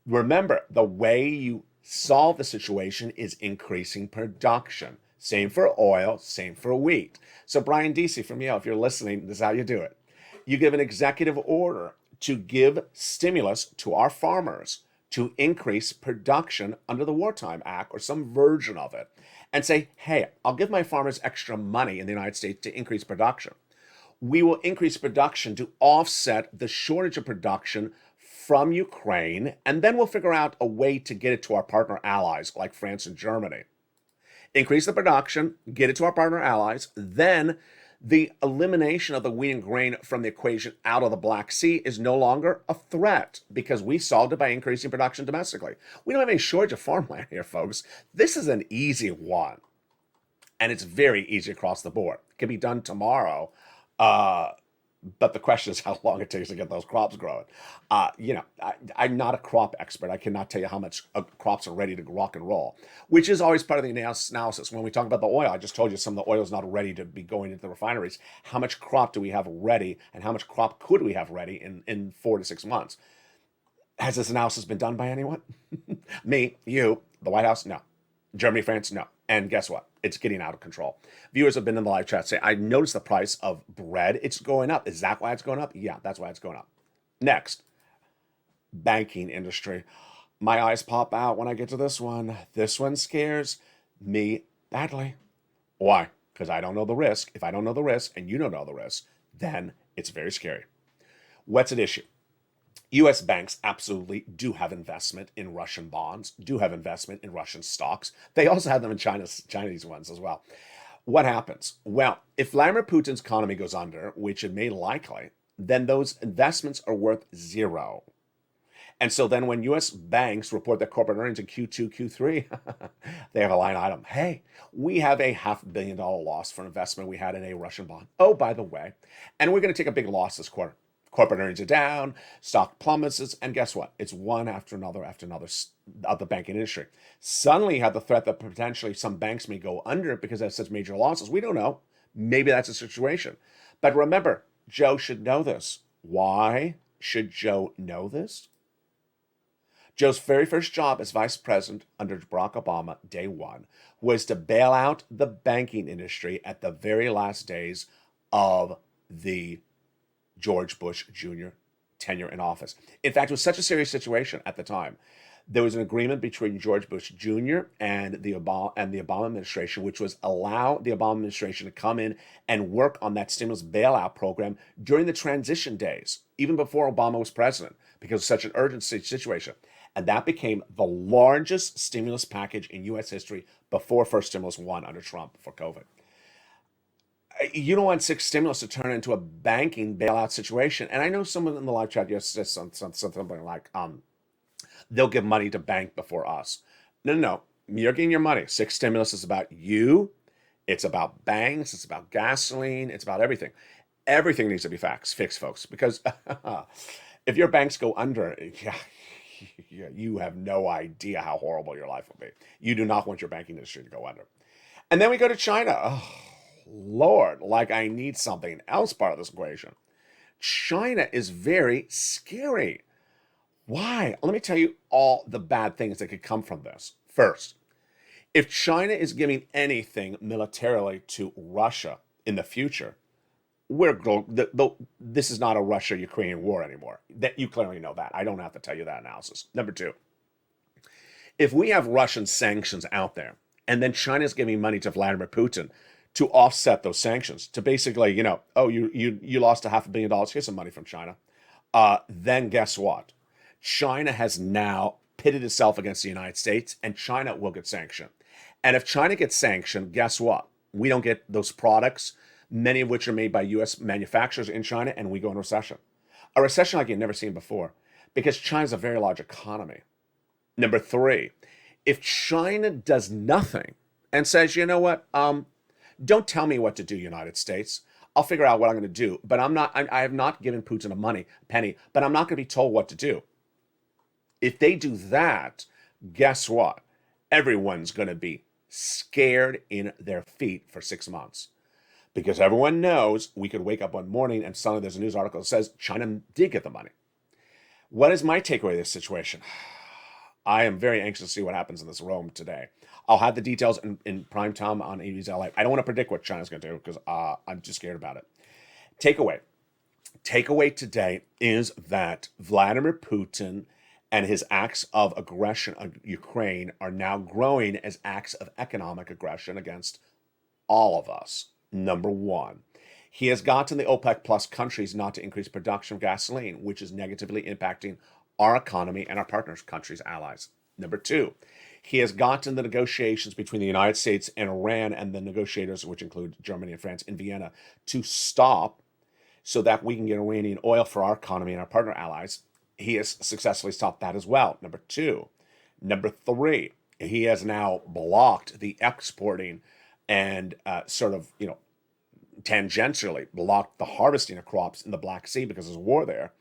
Remember, the way you solve the situation is increasing production. Same for oil, same for wheat. So Brian Deasy from Yale, if you're listening, this is how you do it. You give an executive order to give stimulus to our farmers to increase production under the Wartime Act or some version of it and say, hey, I'll give my farmers extra money in the United States to increase production. We will increase production to offset the shortage of production from Ukraine, and then we'll figure out a way to get it to our partner allies like France and Germany. Increase the production, get it to our partner allies, then the elimination of the wheat and grain from the equation out of the Black Sea is no longer a threat because we solved it by increasing production domestically. We don't have any shortage of farmland here, folks. This is an easy one, and it's very easy across the board. It can be done tomorrow But the question is how long it takes to get those crops growing. I'm not a crop expert. I cannot tell you how much crops are ready to rock and roll, which is always part of the analysis. When we talk about the oil, I just told you some of the oil is not ready to be going into the refineries. How much crop do we have ready, and how much crop could we have ready in 4 to 6 months? Has this analysis been done by anyone? Me, you, the White House? No. Germany, France? No. And guess what? It's getting out of control. Viewers have been in the live chat say, I noticed the price of bread. It's going up. Is that why it's going up? Yeah, that's why it's going up. Next, banking industry. My eyes pop out when I get to this one. This one scares me badly. Why? Because I don't know the risk. If I don't know the risk and you don't know the risk, then it's very scary. What's at issue? U.S. banks absolutely do have investment in Russian bonds, do have investment in Russian stocks. They also have them in Chinese ones as well. What happens? Well, if Vladimir Putin's economy goes under, which it may likely, then those investments are worth zero. And so then when U.S. banks report their corporate earnings in Q2, Q3, they have a line item. Hey, we have a $500 million loss for investment we had in a Russian bond. Oh, by the way, and we're going to take a big loss this quarter. Corporate earnings are down, stock plummets, and guess what? It's one after another of the banking industry. Suddenly you have the threat that potentially some banks may go under because they have such major losses. We don't know. Maybe that's a situation. But remember, Joe should know this. Why should Joe know this? Joe's very first job as vice president under Barack Obama, day one, was to bail out the banking industry at the very last days of the George Bush Jr. tenure in office. In fact, it was such a serious situation at the time. There was an agreement between George Bush Jr. and the Obama administration, which was allow the Obama administration to come in and work on that stimulus bailout program during the transition days, even before Obama was president, because it was such an urgent situation. And that became the largest stimulus package in U.S. history before first stimulus one under Trump for COVID. You don't want six stimulus to turn into a banking bailout situation. And I know someone in the live chat yesterday said something like, they'll give money to bank before us. No. You're getting your money. Six stimulus is about you. It's about banks. It's about gasoline. It's about everything. Everything needs to be fixed, folks, because if your banks go under, you have no idea how horrible your life will be. You do not want your banking industry to go under. And then we go to China. Oh, Lord, like I need something else part of this equation. China is very scary. Why? Let me tell you all the bad things that could come from this. First, if China is giving anything militarily to Russia in the future, this is not a Russia-Ukrainian war anymore. That you clearly know that. I don't have to tell you that analysis. Number two, if we have Russian sanctions out there, and then China is giving money to Vladimir Putin to offset those sanctions, to basically, you lost $500 million, here's some money from China. Then guess what? China has now pitted itself against the United States, and China will get sanctioned. And if China gets sanctioned, guess what? We don't get those products, many of which are made by U.S. manufacturers in China, and we go in recession. A recession like you've never seen before, because China's a very large economy. Number three, if China does nothing and says, you know what, don't tell me what to do, United States. I'll figure out what I'm going to do. But I have not given Putin a penny, but I'm not going to be told what to do. If they do that, guess what? Everyone's going to be scared in their feet for 6 months. Because everyone knows we could wake up one morning and suddenly there's a news article that says China did get the money. What is my takeaway of this situation? I am very anxious to see what happens in this Rome today. I'll have the details in prime time on AB's LA. I don't want to predict what China's going to do because I'm just scared about it. Takeaway today is that Vladimir Putin and his acts of aggression on Ukraine are now growing as acts of economic aggression against all of us. Number one, he has gotten the OPEC plus countries not to increase production of gasoline, which is negatively impacting our economy and our partners, countries, allies. Number two, he has gotten the negotiations between the United States and Iran and the negotiators, which include Germany and France in Vienna, to stop so that we can get Iranian oil for our economy and our partner allies. He has successfully stopped that as well. Number two. Number three, he has now blocked the exporting and tangentially blocked the harvesting of crops in the Black Sea because there's a war there.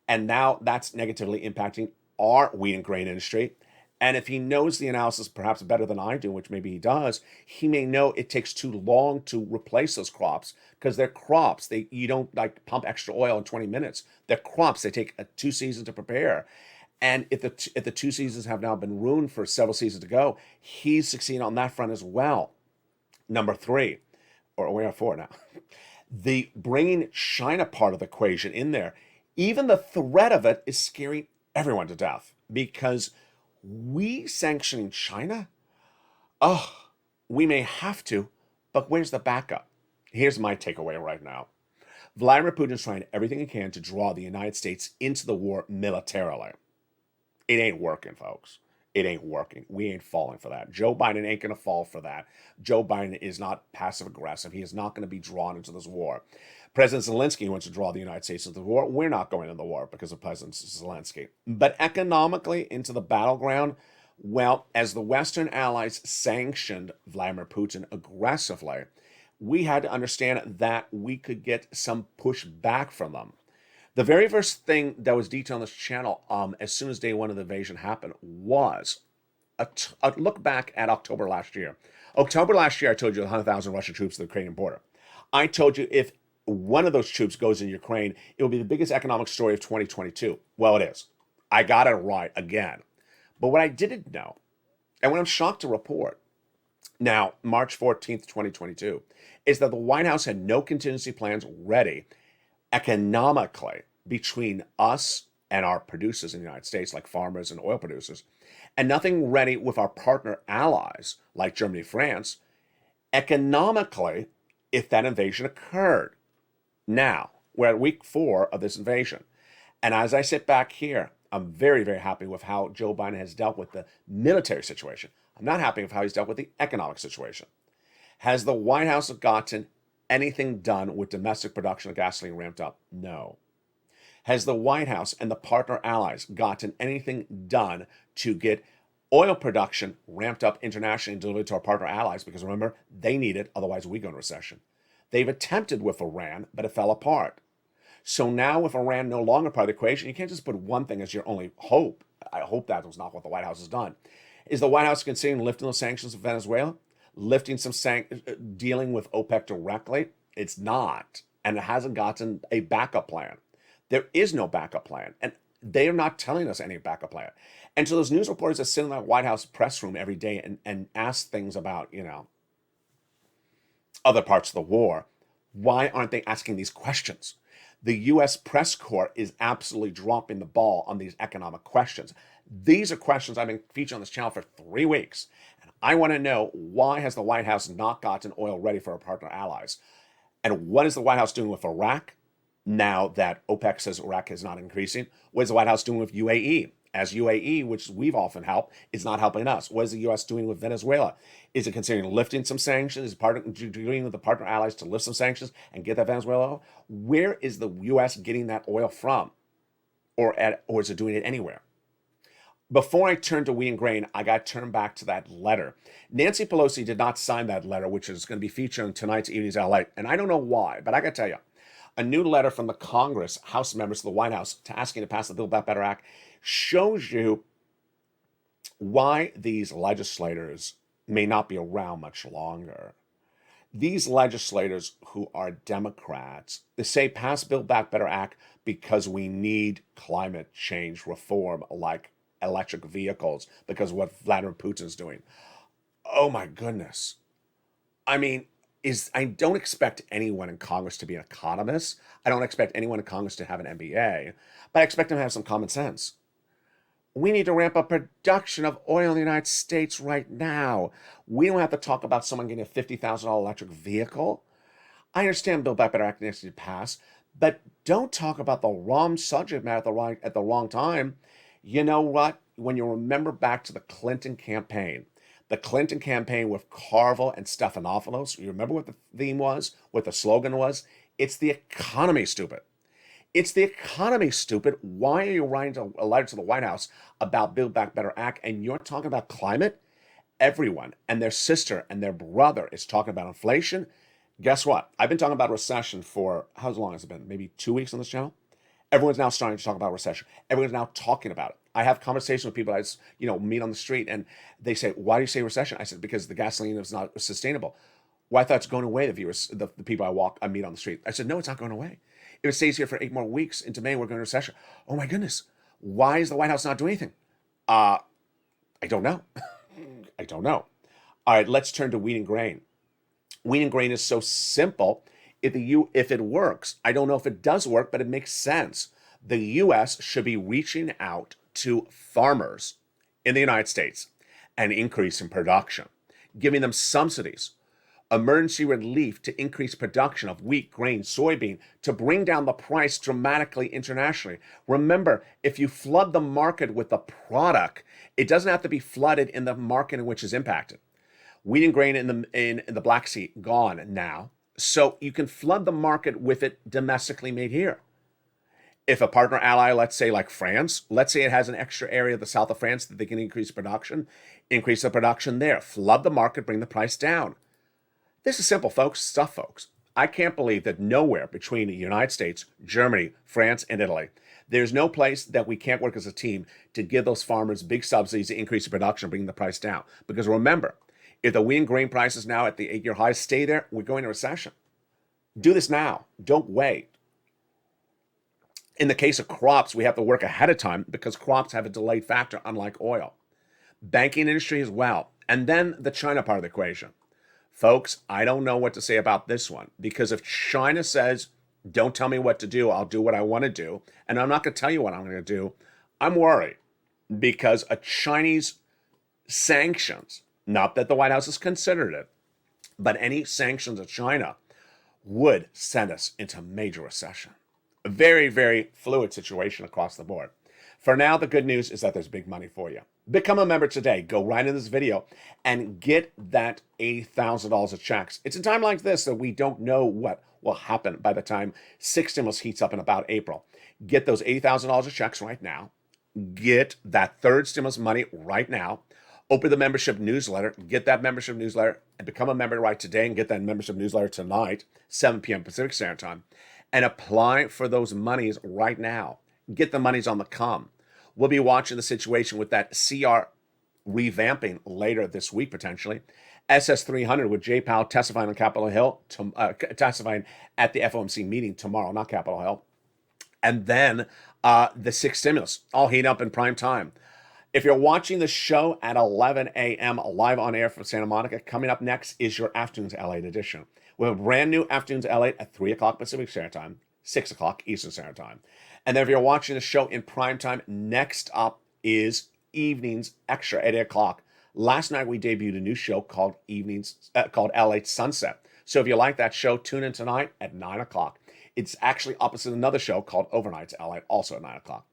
And now that's negatively impacting our wheat and grain industry. And if he knows the analysis perhaps better than I do, which maybe he does, he may know it takes too long to replace those crops because they're crops. You don't like pump extra oil in 20 minutes. They're crops. They take 2 seasons to prepare. And if the 2 seasons have now been ruined for several seasons to go, he's succeeding on that front as well. Number 3, or we're at 4 now, the bringing China part of the equation in there, even the threat of it is scaring everyone to death because we sanctioning China? Oh, we may have to, but where's the backup? Here's my takeaway right now. Vladimir Putin's trying everything he can to draw the United States into the war militarily. It ain't working, folks. It ain't working. We ain't falling for that. Joe Biden ain't going to fall for that. Joe Biden is not passive aggressive. He is not going to be drawn into this war. President Zelensky wants to draw the United States into the war. We're not going into the war because of President Zelensky. But economically, into the battleground, well, as the Western allies sanctioned Vladimir Putin aggressively, we had to understand that we could get some pushback from them. The very first thing that was detailed on this channel as soon as day one of the invasion happened was a look back at October last year. October last year, I told you 100,000 Russian troops at the Ukrainian border. I told you if one of those troops goes in Ukraine, it will be the biggest economic story of 2022. Well, it is. I got it right again. But what I didn't know, and what I'm shocked to report, now, March 14th, 2022, is that the White House had no contingency plans ready economically between us and our producers in the United States, like farmers and oil producers, and nothing ready with our partner allies, like Germany, France, economically, if that invasion occurred. Now, we're at week 4 of this invasion. And as I sit back here, I'm very, very happy with how Joe Biden has dealt with the military situation. I'm not happy with how he's dealt with the economic situation. Has the White House gotten anything done with domestic production of gasoline ramped up? No. Has the White House and the partner allies gotten anything done to get oil production ramped up internationally and delivered to our partner allies? Because remember, they need it, otherwise we go into recession. They've attempted with Iran, but it fell apart. So now with Iran no longer part of the equation, you can't just put one thing as your only hope. I hope that was not what the White House has done. Is the White House considering lifting those sanctions of Venezuela? Lifting some dealing with OPEC directly? It's not. And it hasn't gotten a backup plan. There is no backup plan. And they are not telling us any backup plan. And so those news reporters that sit in that White House press room every day and ask things about, other parts of the war, why aren't they asking these questions? The U.S. press corps is absolutely dropping the ball on these economic questions. These are questions I've been featuring on this channel for 3 weeks. And I want to know, why has the White House not gotten oil ready for our partner allies? And what is the White House doing with Iraq now that OPEC says Iraq is not increasing? What is the White House doing with UAE? As UAE, which we've often helped, is not helping us. What is the U.S. doing with Venezuela? Is it considering lifting some sanctions? Is it doing with the partner allies to lift some sanctions and get that Venezuela oil? Where is the U.S. getting that oil from? Or is it doing it anywhere? Before I turn to wheat and grain, I got to turn back to that letter. Nancy Pelosi did not sign that letter, which is going to be featured in tonight's evening's Lalate. And I don't know why, but I got to tell you, a new letter from the Congress, House members to the White House, to asking to pass the Build Back Better Act, shows you why these legislators may not be around much longer. These legislators who are Democrats, they say pass Build Back Better Act because we need climate change reform like electric vehicles because of what Vladimir Putin's doing. Oh my goodness. I mean, I don't expect anyone in Congress to be an economist. I don't expect anyone in Congress to have an MBA, but I expect them to have some common sense. We need to ramp up production of oil in the United States right now. We don't have to talk about someone getting a $50,000 electric vehicle. I understand Build Back Better Act needs to pass, but don't talk about the wrong subject matter at the wrong time. You know what? When you remember back to the Clinton campaign with Carville and Stephanopoulos, you remember what the theme was, what the slogan was? It's the economy, stupid. It's the economy, stupid. Why are you writing a letter to the White House about Build Back Better Act and you're talking about climate? Everyone and their sister and their brother is talking about inflation. Guess what? I've been talking about recession for how long has it been? Maybe 2 weeks on this channel. Everyone's now starting to talk about recession. Everyone's now talking about it. I have conversations with people I meet on the street, and they say, "Why do you say recession?" I said, "Because the gasoline is not sustainable." Well, I thought it's going away. The people I meet on the street. I said, "No, it's not going away. If it stays here for 8 more weeks into May, we're going to recession." Oh my goodness! Why is the White House not doing anything? I don't know. I don't know. All right, let's turn to wheat and grain. Wheat and grain is so simple. If it works, I don't know if it does work, but it makes sense. The U.S. should be reaching out to farmers in the United States and increasing production, giving them subsidies, emergency relief to increase production of wheat, grain, soybean, to bring down the price dramatically internationally. Remember, if you flood the market with the product, it doesn't have to be flooded in the market in which is impacted. Wheat and grain in the Black Sea, gone now. So you can flood the market with it domestically made here. If a partner ally, let's say like France, let's say it has an extra area of the south of France that they can increase increase the production there, flood the market, bring the price down. This is simple, folks. I can't believe that nowhere between the United States, Germany, France, and Italy, there's no place that we can't work as a team to give those farmers big subsidies to increase the production, bring the price down. Because remember, if the wheat and grain prices now at the 8-year high stay there, we're going into recession. Do this now. Don't wait. In the case of crops, we have to work ahead of time because crops have a delayed factor, unlike oil. Banking industry as well. And then the China part of the equation. Folks, I don't know what to say about this one, because if China says, "Don't tell me what to do, I'll do what I want to do, and I'm not going to tell you what I'm going to do," I'm worried, because a Chinese sanctions, not that the White House has considered it, but any sanctions of China would send us into major recession. A very, very fluid situation across the board. For now, the good news is that there's big money for you. Become a member today. Go right in this video and get that $80,000 of checks. It's a time like this that we don't know what will happen by the time 6 stimulus heats up in about April. Get those $80,000 of checks right now. Get that third stimulus money right now. Open the membership newsletter. Get that membership newsletter and become a member right today, and get that membership newsletter tonight, 7 p.m. Pacific Standard Time, and apply for those monies right now. Get the monies on the come. We'll be watching the situation with that CR revamping later this week, potentially. SS300 with Jay Powell testifying on Capitol Hill, testifying at the FOMC meeting tomorrow, not Capitol Hill. And then the 6th stimulus, all heat up in prime time. If you're watching the show at 11 a.m. live on air from Santa Monica, coming up next is your Afternoons LA edition. We have a brand new Afternoons LA at 3 o'clock Pacific Standard Time, 6 o'clock Eastern Standard Time. And then if you're watching the show in prime time, next up is Evenings Extra at 8 o'clock. Last night we debuted a new show called called LA Sunset. So if you like that show, tune in tonight at 9 o'clock. It's actually opposite another show called Overnights LA, also at 9 o'clock.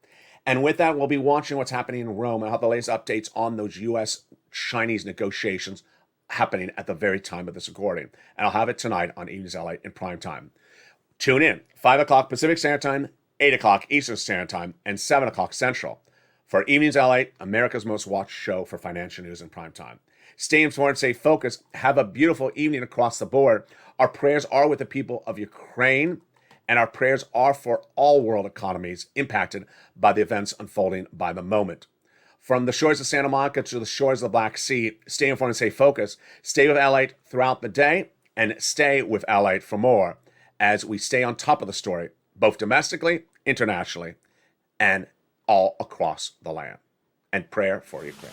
And with that, we'll be watching what's happening in Rome and have the latest updates on those U.S.-Chinese negotiations happening at the very time of this recording. And I'll have it tonight on Evenings LA in prime time. Tune in, 5 o'clock Pacific Standard Time, 8 o'clock Eastern Standard Time, and 7 o'clock Central for Evenings LA, America's most watched show for financial news in prime time. Stay informed, stay focused. Have a beautiful evening across the board. Our prayers are with the people of Ukraine, and our prayers are for all world economies impacted by the events unfolding by the moment. From the shores of Santa Monica to the shores of the Black Sea, stay informed and stay focused. Stay with Lalate throughout the day, and stay with Lalate for more as we stay on top of the story, both domestically, internationally, and all across the land. And prayer for Ukraine.